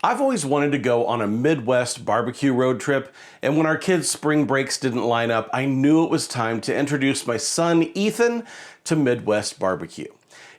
I've always wanted to go on a Midwest barbecue road trip, and when our kids' spring breaks didn't line up, I knew it was time to introduce my son, Ethan, to Midwest barbecue.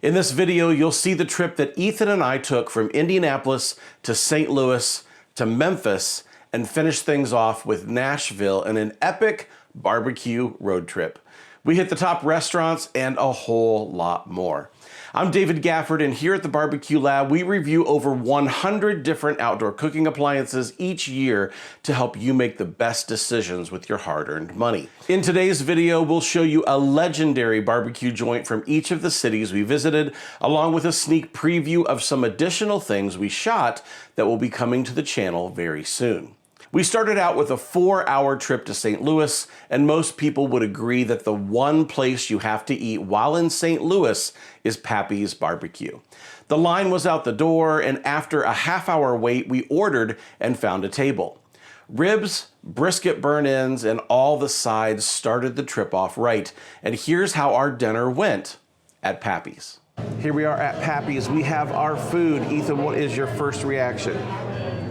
In this video, you'll see the trip that Ethan and I took from Indianapolis to St. Louis to Memphis and finished things off with Nashville in an epic barbecue road trip. We hit the top restaurants and a whole lot more. I'm David Gafford, and here at the Barbecue Lab, we review over 100 different outdoor cooking appliances each year to help you make the best decisions with your hard-earned money. In today's video, we'll show you a legendary barbecue joint from each of the cities we visited, along with a sneak preview of some additional things we shot that will be coming to the channel very soon. We started out with a 4-hour trip to St. Louis, and most people would agree that the one place you have to eat while in St. Louis is Pappy's Barbecue. The line was out the door, and after a half-hour wait, we ordered and found a table. Ribs, brisket burn-ins, and all the sides started the trip off right. And here's how our dinner went at Pappy's. Here we are at Pappy's. We have our food. Ethan, what is your first reaction?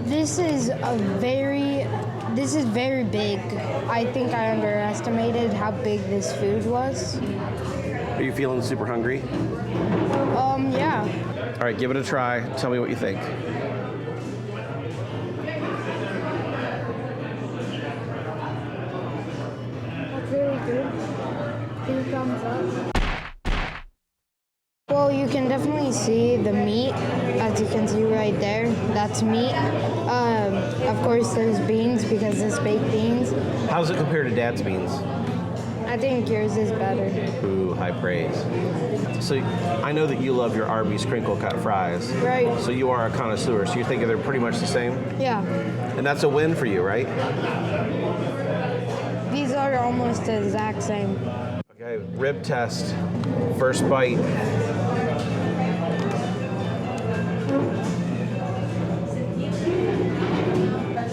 This is very big. I think I underestimated how big this food was. Are you feeling super hungry? Yeah. All right, give it a try. Tell me what you think. That's really good. 2 thumbs up. Well, you can definitely see the meat, as you can see right there. That's meat. Of course, there's beans because it's baked beans. How does it compare to Dad's beans? I think yours is better. Ooh, high praise. So I know that you love your Arby's crinkle cut fries. Right. So you are a connoisseur, so you're thinking they're pretty much the same? Yeah. And that's a win for you, right? These are almost the exact same. Okay, rib test. First bite.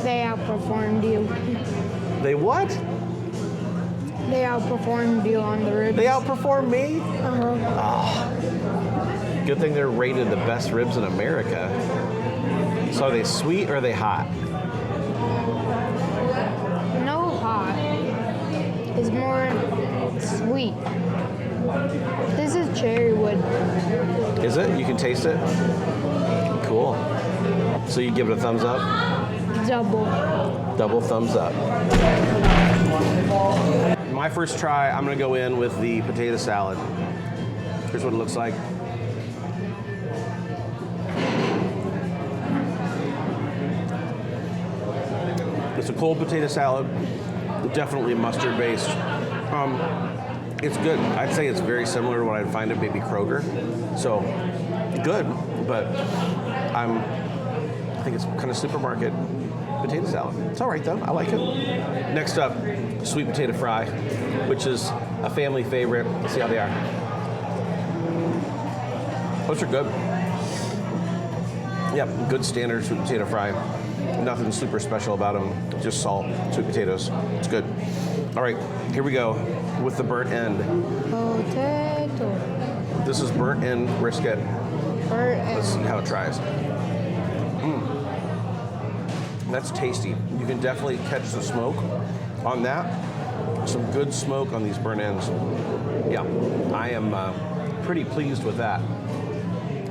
They outperformed you. They what? They outperformed you on the ribs. They outperformed me? Uh-huh. Good thing they're rated the best ribs in America. So are they sweet or are they hot? No hot. It's more sweet. This is cherry wood. Is it? You can taste it? Cool. So you give it a thumbs up? Double. Double thumbs up. My first try, I'm gonna go in with the potato salad. Here's what it looks like. It's a cold potato salad, definitely mustard based. It's good. I'd say it's very similar to what I'd find at maybe Kroger. So good, but I think it's kind of supermarket potato salad. It's all right though, I like it. Next up, sweet potato fry, which is a family favorite. Let's see how they are. Those are good. Yeah, good standard sweet potato fry. Nothing super special about them, just salt, sweet potatoes. It's good. All right, here we go with the burnt end. Potato. This is burnt end brisket. Burnt end. Let's see how it tries. That's tasty. You can definitely catch the smoke on that. Some good smoke on these burnt ends. Yeah, I am pretty pleased with that.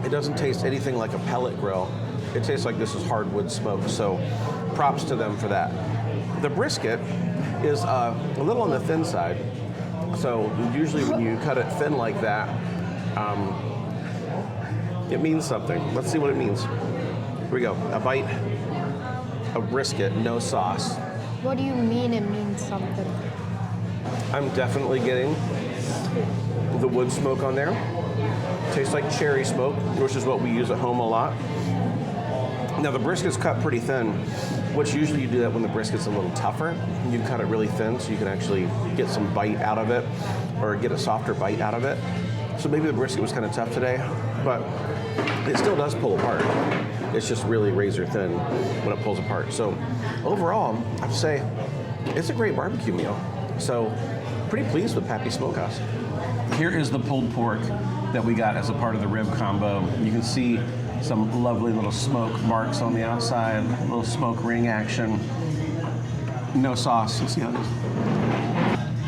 It doesn't taste anything like a pellet grill. It tastes like this is hardwood smoke, so props to them for that. The brisket is a little on the thin side, so usually when you cut it thin like that, it means something. Let's see what it means. Here we go, a bite of brisket, no sauce. What do you mean it means something? I'm definitely getting the wood smoke on there. Tastes like cherry smoke, which is what we use at home a lot. Now the brisket's cut pretty thin, which usually you do that when the brisket's a little tougher. You cut it really thin so you can actually get some bite out of it or get a softer bite out of it. So maybe the brisket was kind of tough today, but it still does pull apart. It's just really razor thin when it pulls apart. So overall, I have to say, it's a great barbecue meal. So pretty pleased with Pappy's Smokehouse. Here is the pulled pork that we got as a part of the rib combo. You can see Some lovely little smoke marks on the outside, a little smoke ring action. No sauce, you see how it is?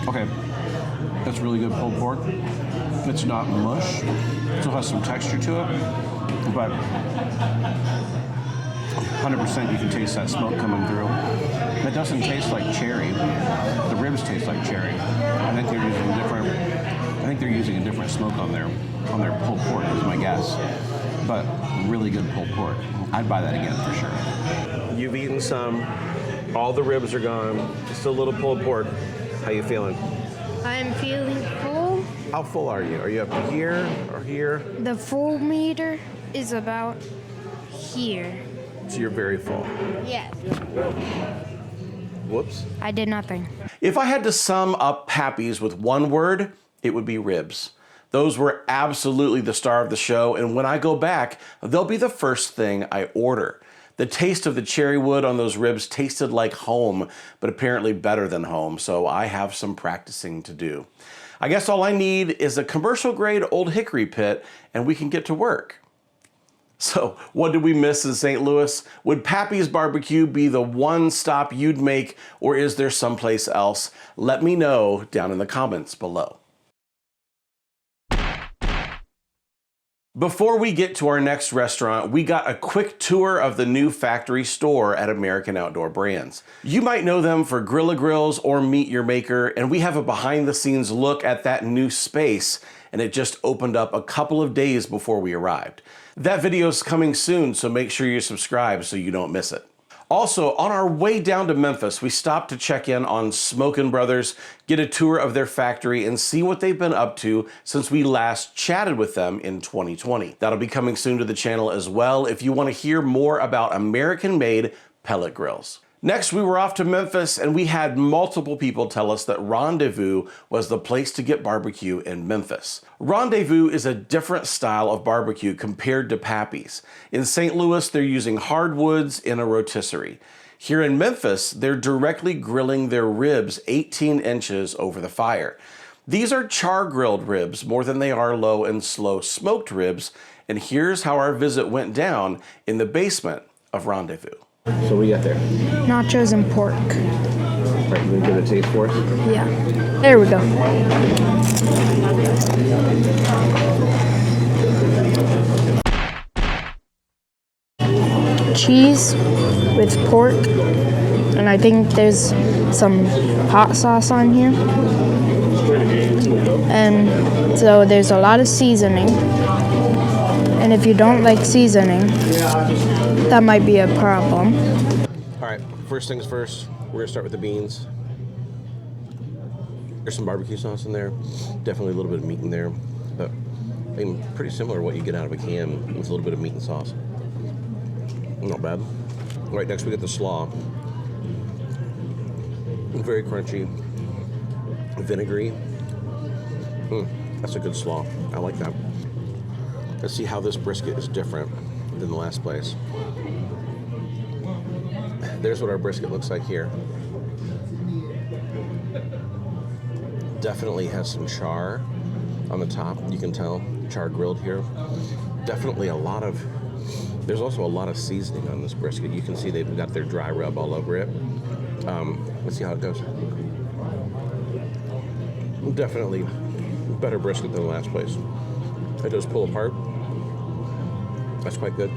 Okay, that's really good pulled pork. It's not mush, it still has some texture to it, but 100% you can taste that smoke coming through. It doesn't taste like cherry. The ribs taste like cherry. I think they're using a different smoke on their pulled pork is my guess. But really good pulled pork. I'd buy that again for sure. You've eaten some. All the ribs are gone. Still a little pulled pork. How you feeling? I'm feeling full. How full are you? Are you up to here or here? The full meter is about here. So you're very full. Yeah. Whoops. I did nothing. If I had to sum up Pappy's with one word, it would be ribs. Those were absolutely the star of the show, and when I go back, they'll be the first thing I order. The taste of the cherry wood on those ribs tasted like home, but apparently better than home, so I have some practicing to do. I guess all I need is a commercial-grade Old Hickory pit, and we can get to work. So, what did we miss in St. Louis? Would Pappy's BBQ be the one stop you'd make, or is there someplace else? Let me know down in the comments below. Before we get to our next restaurant, we got a quick tour of the new factory store at American Outdoor Brands. You might know them for Grill-A-Grills or Meet Your Maker, and we have a behind-the-scenes look at that new space, and it just opened up a couple of days before we arrived. That video's coming soon, so make sure you subscribe so you don't miss it. Also, on our way down to Memphis, we stopped to check in on Smokin' Brothers, get a tour of their factory, and see what they've been up to since we last chatted with them in 2020. That'll be coming soon to the channel as well if you want to hear more about American-made pellet grills. Next, we were off to Memphis, and we had multiple people tell us that Rendezvous was the place to get barbecue in Memphis. Rendezvous is a different style of barbecue compared to Pappy's. In St. Louis, they're using hardwoods in a rotisserie. Here in Memphis, they're directly grilling their ribs 18 inches over the fire. These are char-grilled ribs more than they are low and slow smoked ribs, and here's how our visit went down in the basement of Rendezvous. So we got there. Nachos and pork. Right, you gonna give it a taste for us? Yeah. There we go. Cheese with pork, and I think there's some hot sauce on here. And so there's a lot of seasoning. And if you don't like seasoning, that might be a problem. All right, first things first, we're gonna start with the beans. There's some barbecue sauce in there, definitely a little bit of meat in there, but I mean, pretty similar to what you get out of a can with a little bit of meat and sauce. Not bad. All right, next we get the slaw. Very crunchy, vinegary. That's a good slaw. I like that. Let's see how this brisket is different than the last place. There's what our brisket looks like here. Definitely has some char on the top. You can tell, char grilled here. Definitely there's also a lot of seasoning on this brisket. You can see they've got their dry rub all over it. Let's see how it goes. Definitely better brisket than the last place. It does pull apart. That's quite good.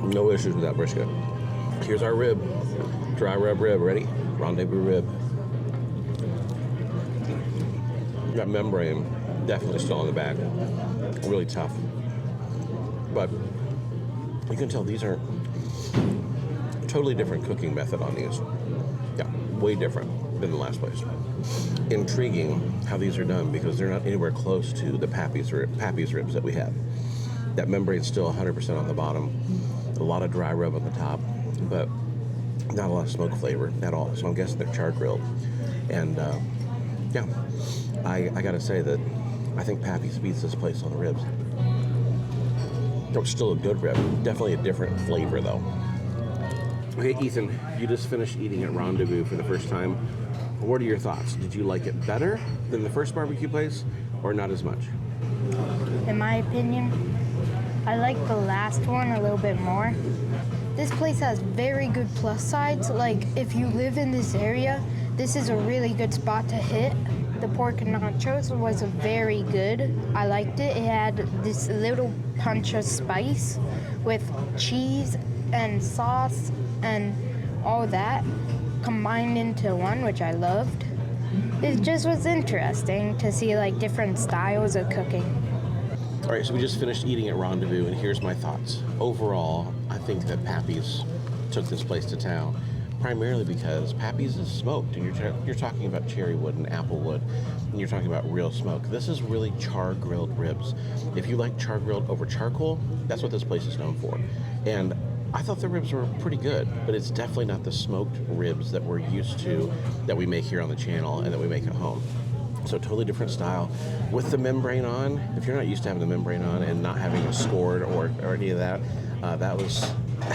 No issues with that brisket. Here's our rib. Dry rub rib. Ready? Rendezvous rib. That membrane definitely still on the back. Really tough. But you can tell these are totally different cooking method on these. Yeah, way different than the last place. Intriguing how these are done because they're not anywhere close to the Pappy's ribs that we had. That membrane's still 100% on the bottom. A lot of dry rub on the top, but not a lot of smoke flavor at all. So I'm guessing they're char grilled. And yeah, I gotta say that I think Pappy's beats this place on the ribs. It's still a good rib. Definitely a different flavor though. Okay, Ethan, you just finished eating at Rendezvous for the first time. What are your thoughts? Did you like it better than the first barbecue place or not as much? In my opinion, I like the last one a little bit more. This place has very good plus sides. Like, if you live in this area, this is a really good spot to hit. The pork nachos was very good. I liked it. It had this little punch of spice with cheese and sauce and all that combined into one, which I loved. It just was interesting to see like different styles of cooking. All right, so we just finished eating at Rendezvous, and here's my thoughts. Overall, I think that Pappy's took this place to town, primarily because Pappy's is smoked, and you're talking about cherry wood and apple wood, and you're talking about real smoke. This is really char-grilled ribs. If you like char-grilled over charcoal, that's what this place is known for. And I thought the ribs were pretty good, but it's definitely not the smoked ribs that we're used to, that we make here on the channel and that we make at home. So totally different style. With the membrane on, if you're not used to having the membrane on and not having it scored or any of that,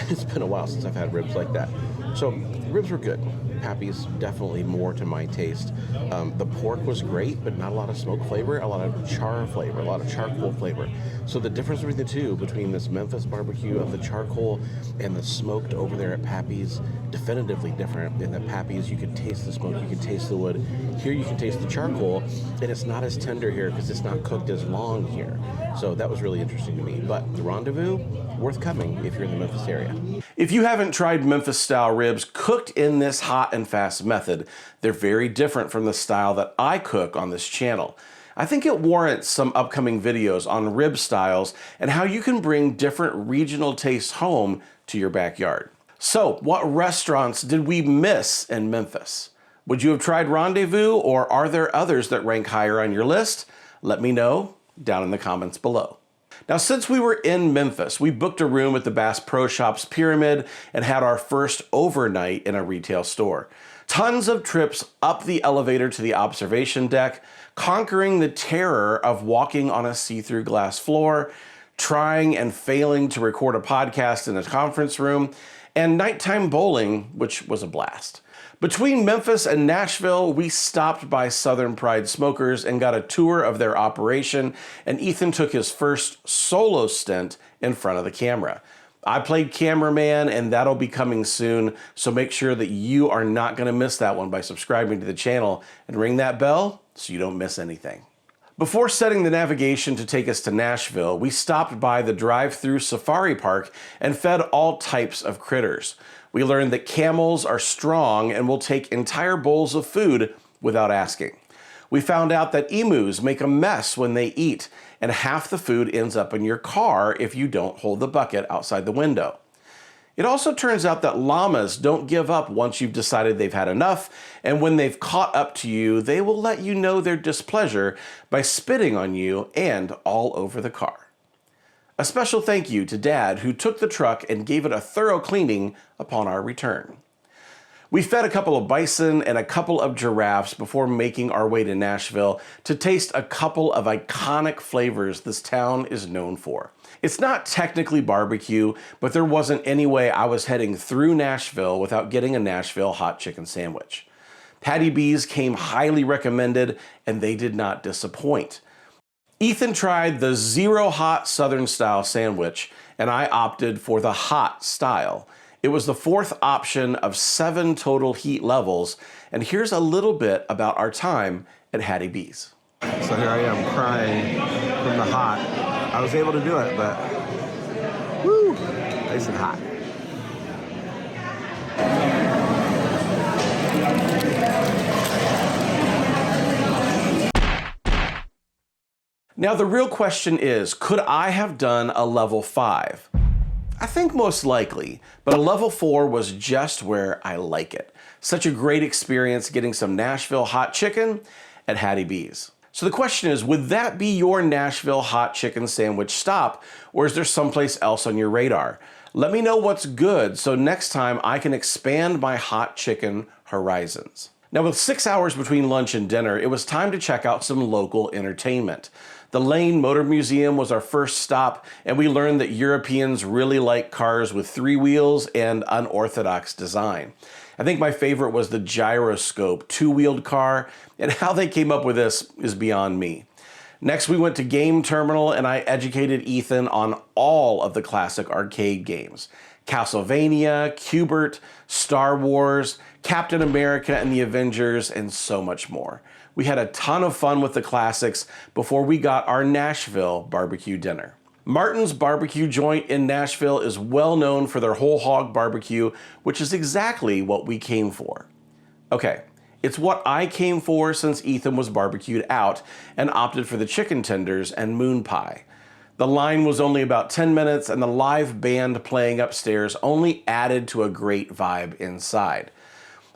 it's been a while since I've had ribs like that. So ribs were good. Pappy's definitely more to my taste. The pork was great, but not a lot of smoke flavor, a lot of char flavor, a lot of charcoal flavor. So the difference between the two, between this Memphis barbecue of the charcoal and the smoked over there at Pappy's, definitively different. In that Pappy's, you could taste the smoke, you could taste the wood. Here you can taste the charcoal, and it's not as tender here because it's not cooked as long here. So that was really interesting to me. But the Rendezvous, worth coming if you're in the Memphis area. If you haven't tried Memphis-style ribs cooked in this hot and fast method, they're very different from the style that I cook on this channel. I think it warrants some upcoming videos on rib styles and how you can bring different regional tastes home to your backyard. So, what restaurants did we miss in Memphis? Would you have tried Rendezvous, or are there others that rank higher on your list? Let me know down in the comments below. Now, since we were in Memphis, we booked a room at the Bass Pro Shops Pyramid and had our first overnight in a retail store. Tons of trips up the elevator to the observation deck, conquering the terror of walking on a see-through glass floor, trying and failing to record a podcast in a conference room, and nighttime bowling, which was a blast. Between Memphis and Nashville, we stopped by Southern Pride Smokers and got a tour of their operation, and Ethan took his first solo stint in front of the camera. I played cameraman, and that'll be coming soon, so make sure that you are not going to miss that one by subscribing to the channel and ring that bell so you don't miss anything. Before setting the navigation to take us to Nashville, we stopped by the drive-through safari park and fed all types of critters. We learned that camels are strong and will take entire bowls of food without asking. We found out that emus make a mess when they eat, and half the food ends up in your car if you don't hold the bucket outside the window. It also turns out that llamas don't give up once you've decided they've had enough, and when they've caught up to you, they will let you know their displeasure by spitting on you and all over the car. A special thank you to Dad, who took the truck and gave it a thorough cleaning upon our return. We fed a couple of bison and a couple of giraffes before making our way to Nashville to taste a couple of iconic flavors this town is known for. It's not technically barbecue, but there wasn't any way I was heading through Nashville without getting a Nashville hot chicken sandwich. Patty B's came highly recommended, and they did not disappoint. Ethan tried the zero hot Southern style sandwich, and I opted for the hot style. It was the fourth option of 7 total heat levels, and here's a little bit about our time at Hattie B's. So here I am crying from the hot. I was able to do it, but woo, nice and hot. Now the real question is, could I have done a level 5? I think most likely, but a level 4 was just where I like it. Such a great experience getting some Nashville hot chicken at Hattie B's. So the question is, would that be your Nashville hot chicken sandwich stop, or is there someplace else on your radar? Let me know what's good so next time I can expand my hot chicken horizons. Now with 6 hours between lunch and dinner, it was time to check out some local entertainment. The Lane Motor Museum was our first stop, and we learned that Europeans really like cars with 3 wheels and unorthodox design. I think my favorite was the gyroscope 2-wheeled car, and how they came up with this is beyond me. Next, we went to Game Terminal and I educated Ethan on all of the classic arcade games. Castlevania, Q*bert, Star Wars, Captain America and the Avengers, and so much more. We had a ton of fun with the classics before we got our Nashville barbecue dinner. Martin's Barbecue Joint in Nashville is well known for their whole hog barbecue, which is exactly what we came for. Okay, it's what I came for since Ethan was barbecued out and opted for the chicken tenders and moon pie. The line was only about 10 minutes and the live band playing upstairs only added to a great vibe inside.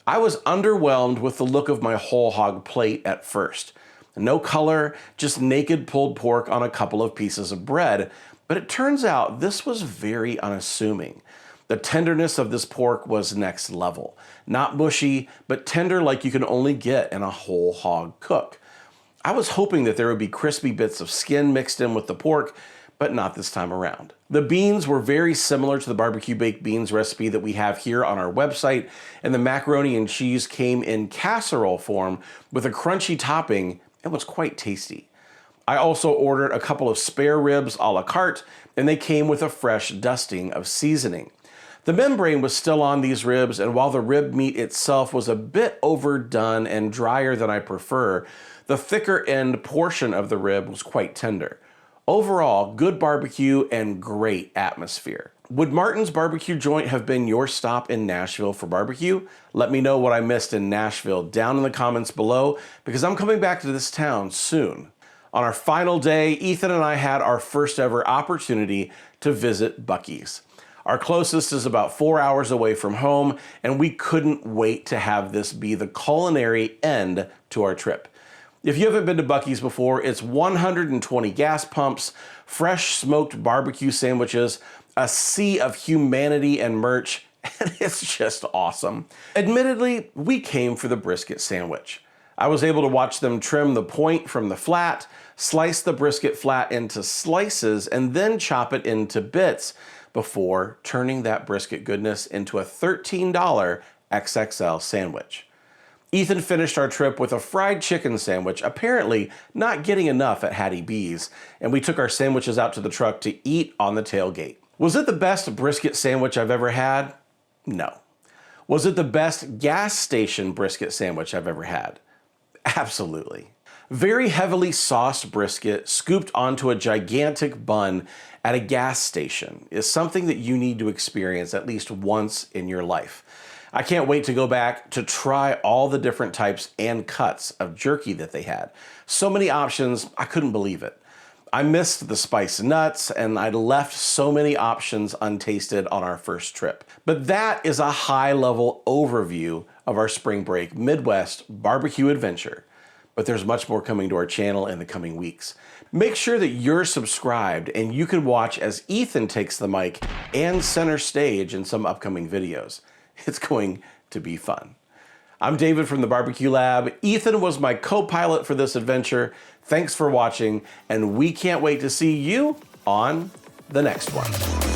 I was underwhelmed with the look of my whole hog plate at first. No color, just naked pulled pork on a couple of pieces of bread, but it turns out this was very unassuming. The tenderness of this pork was next level. Not mushy, but tender like you can only get in a whole hog cook. I was hoping that there would be crispy bits of skin mixed in with the pork, but not this time around. The beans were very similar to the barbecue baked beans recipe that we have here on our website, and the macaroni and cheese came in casserole form with a crunchy topping and was quite tasty. I also ordered a couple of spare ribs a la carte, and they came with a fresh dusting of seasoning. The membrane was still on these ribs, and while the rib meat itself was a bit overdone and drier than I prefer, the thicker end portion of the rib was quite tender. Overall, good barbecue and great atmosphere. Would Martin's Barbecue Joint have been your stop in Nashville for barbecue? Let me know what I missed in Nashville down in the comments below, because I'm coming back to this town soon. On our final day, Ethan and I had our first ever opportunity to visit Buc-ee's. Our closest is about 4 hours away from home, and we couldn't wait to have this be the culinary end to our trip. If you haven't been to Buc-ee's before, it's 120 gas pumps, fresh smoked barbecue sandwiches, a sea of humanity and merch, and it's just awesome. Admittedly, we came for the brisket sandwich. I was able to watch them trim the point from the flat, slice the brisket flat into slices, and then chop it into bits before turning that brisket goodness into a $13 XXL sandwich. Ethan finished our trip with a fried chicken sandwich, apparently not getting enough at Hattie B's, and we took our sandwiches out to the truck to eat on the tailgate. Was it the best brisket sandwich I've ever had? No. Was it the best gas station brisket sandwich I've ever had? Absolutely. Very heavily sauced brisket scooped onto a gigantic bun at a gas station is something that you need to experience at least once in your life. I can't wait to go back to try all the different types and cuts of jerky that they had. So many options, I couldn't believe it. I missed the spiced nuts, and I'd left so many options untasted on our first trip. But that is a high-level overview of our spring break Midwest barbecue adventure. But there's much more coming to our channel in the coming weeks. Make sure that you're subscribed and you can watch as Ethan takes the mic and center stage in some upcoming videos. It's going to be fun. I'm David from the Barbecue Lab. Ethan was my co-pilot for this adventure. Thanks for watching, and we can't wait to see you on the next one.